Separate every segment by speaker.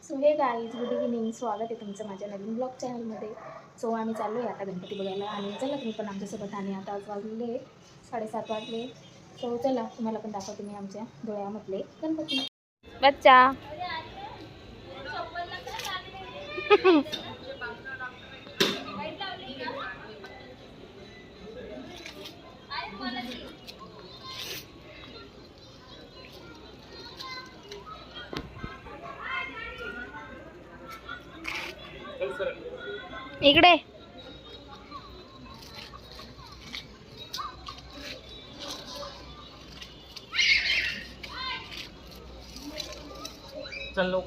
Speaker 1: So हे guys good evening, स्वागत आहे तुमचं माझ्या नवीन ब्लॉग चॅनलमध्ये. सो आम्ही चाललो आहे आता गणपती बघायला आणि चला तुम्ही पण आमच्यासोबत. आणि आता आज वाजले 7:30 वाजले. सो चला तुम्हाला पण दाखवते मी आमच्या डोळ्यामधले गणपती. बच्चा इकडे
Speaker 2: चल लोक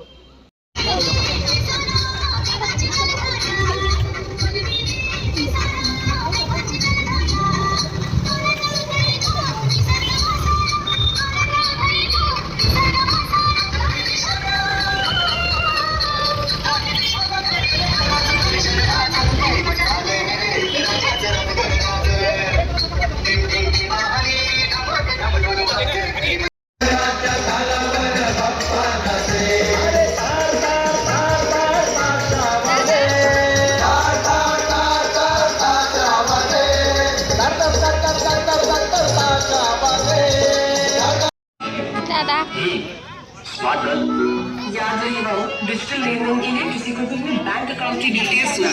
Speaker 3: याद रही हो, डिजिटल लेनदेन के लिए किसी को भी अपने बैंक अकाउंट की डिटेल्स ना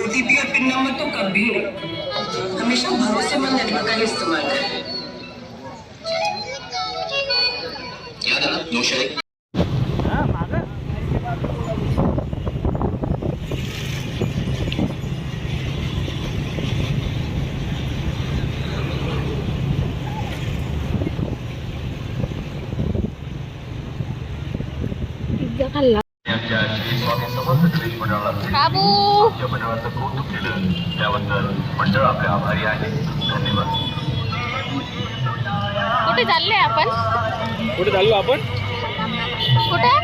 Speaker 3: ओटीपी और पिन नंबर तो कभी नहीं, हमेशा भरोसेमंद नेटवर्क का इस्तेमाल करें। याद है ना, नो शेयरिंग।
Speaker 1: खाल्ला बाबू
Speaker 4: त्याबद्दल मंडळ आपले आभारी आहे. धन्यवाद.
Speaker 1: कुठे चालले आपण?
Speaker 2: कुठे चाललो आपण?
Speaker 1: कुठे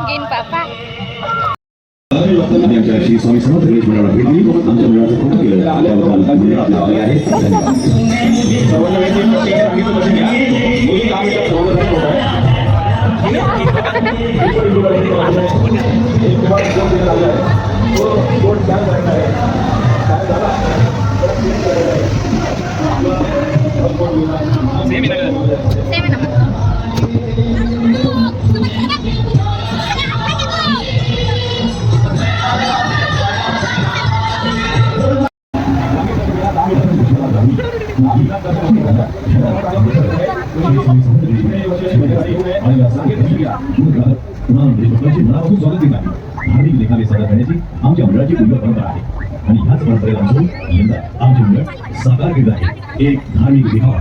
Speaker 1: गेन पापा
Speaker 4: आमच्याशी स्वामी समर्थ गणेश मंडळाला भेट दिली. आमच्या मंडळाचं खूप केलं त्याबद्दल मंडळ आपले आभारी आहे. धार्मिक लेखाने सादर करण्याची आमच्या मंडळाची पूर्व परंपरा आहे आणि ह्याच परंपरेला अनुसरून यंदा आमचे मंडळ साकार केलं आहे एक धार्मिक देखावा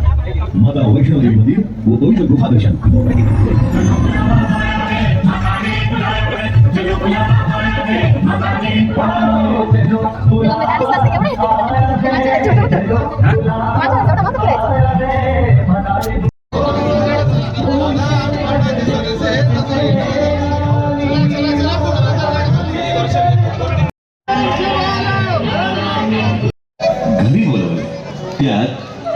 Speaker 4: माता वैष्णोदेवी मंदिर व पवित्र गुहादर्शन. घरी बोलवलं त्यात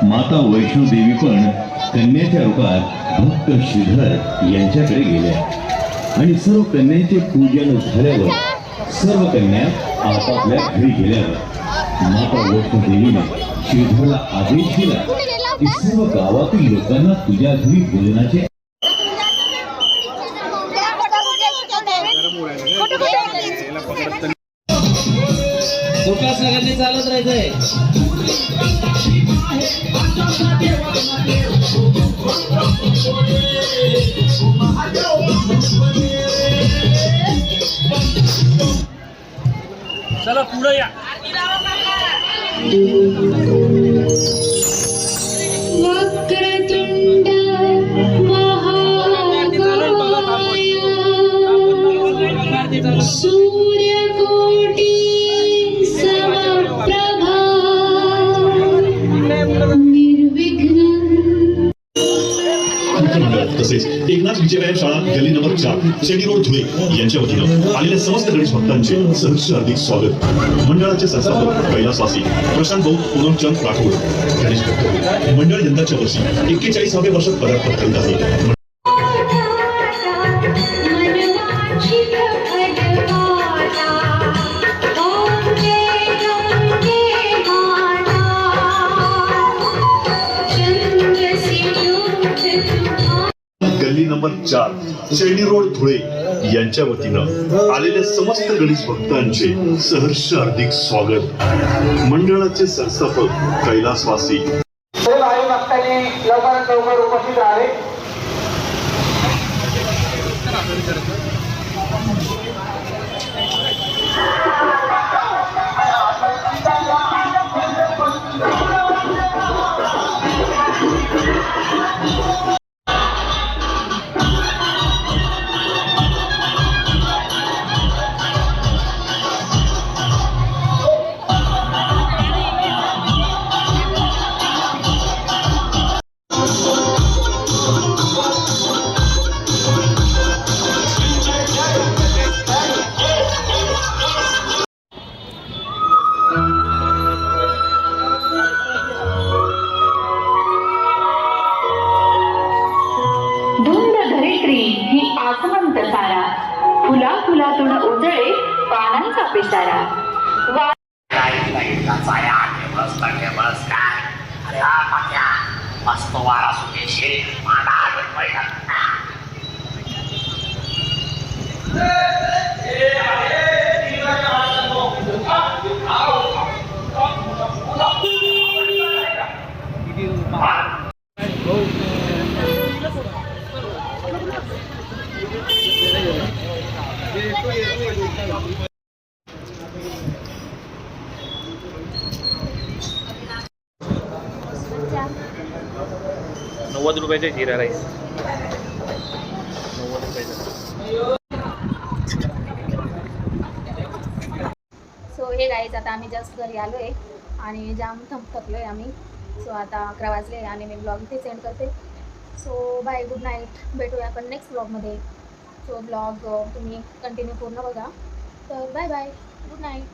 Speaker 4: माता वैष्णोदेवी पण कन्याच्या रूपात भक्त श्रीधर यांच्याकडे गेल्या आणि सर्व कन्यांचे पूजन झाल्यावर सर्व कन्या आपापल्या घरी गेल्यावर माता वैष्णोदेवीने श्रीधरला आदेश दिला की सर्व गावातील लोकांना तुझ्या घरी भोजनाचे
Speaker 2: सगळ्यांनी चालत राहायचंय. चला पुढे या.
Speaker 5: वक्रतुंड महाकाय सूर्यकोटि समप्रभा निर्विघ्नं.
Speaker 6: तसेच एकनाथ विजय व्यायाम शाळा गली नंबर 4 शेडी रोड धुळे यांच्या वतीनं आलेल्या समस्त गणेश भक्तांचे सहर्ष हार्दिक स्वागत. मंडळाचे संस्थापक कैलासवासी प्रशांत भाऊ पूनमचंद राठोड गणेश भक्त मंडळ यंदाच्या वर्षी 41व्या वर्षात पदार्पण करीत आहे. गल्ली नंबर 4 शेणी रोड धुळे यांच्या वतीनं आलेल्या समस्त गणेश भक्तांचे सहर्ष हार्दिक स्वागत. मंडळाचे संस्थापक कैलासवासी
Speaker 7: भावी भक्तांनी लवकरात लवकर उपस्थित राहावे.
Speaker 5: धुंद धरित्री ही आसमंत सारा, फुला फुलातून उजळे पानांचा पिसारा.
Speaker 8: मस्त वारा सुटेशे मला आडत पहिला.
Speaker 2: ₹90 जिरा राईस. 90
Speaker 1: सो हे गाईज आता आम्ही जस्ट घरी आलो आहे आणि जाम थकलो आहे आम्ही. सो आता 11 वाजले आणि मी ब्लॉग इथे सेंड करते. So bye, good night. भेटूया आपण नेक्स्ट ब्लॉगमध्ये. सो ब्लॉग तुम्ही कंटिन्यू पूर्ण बघा. तर बाय बाय, गुड नाईट.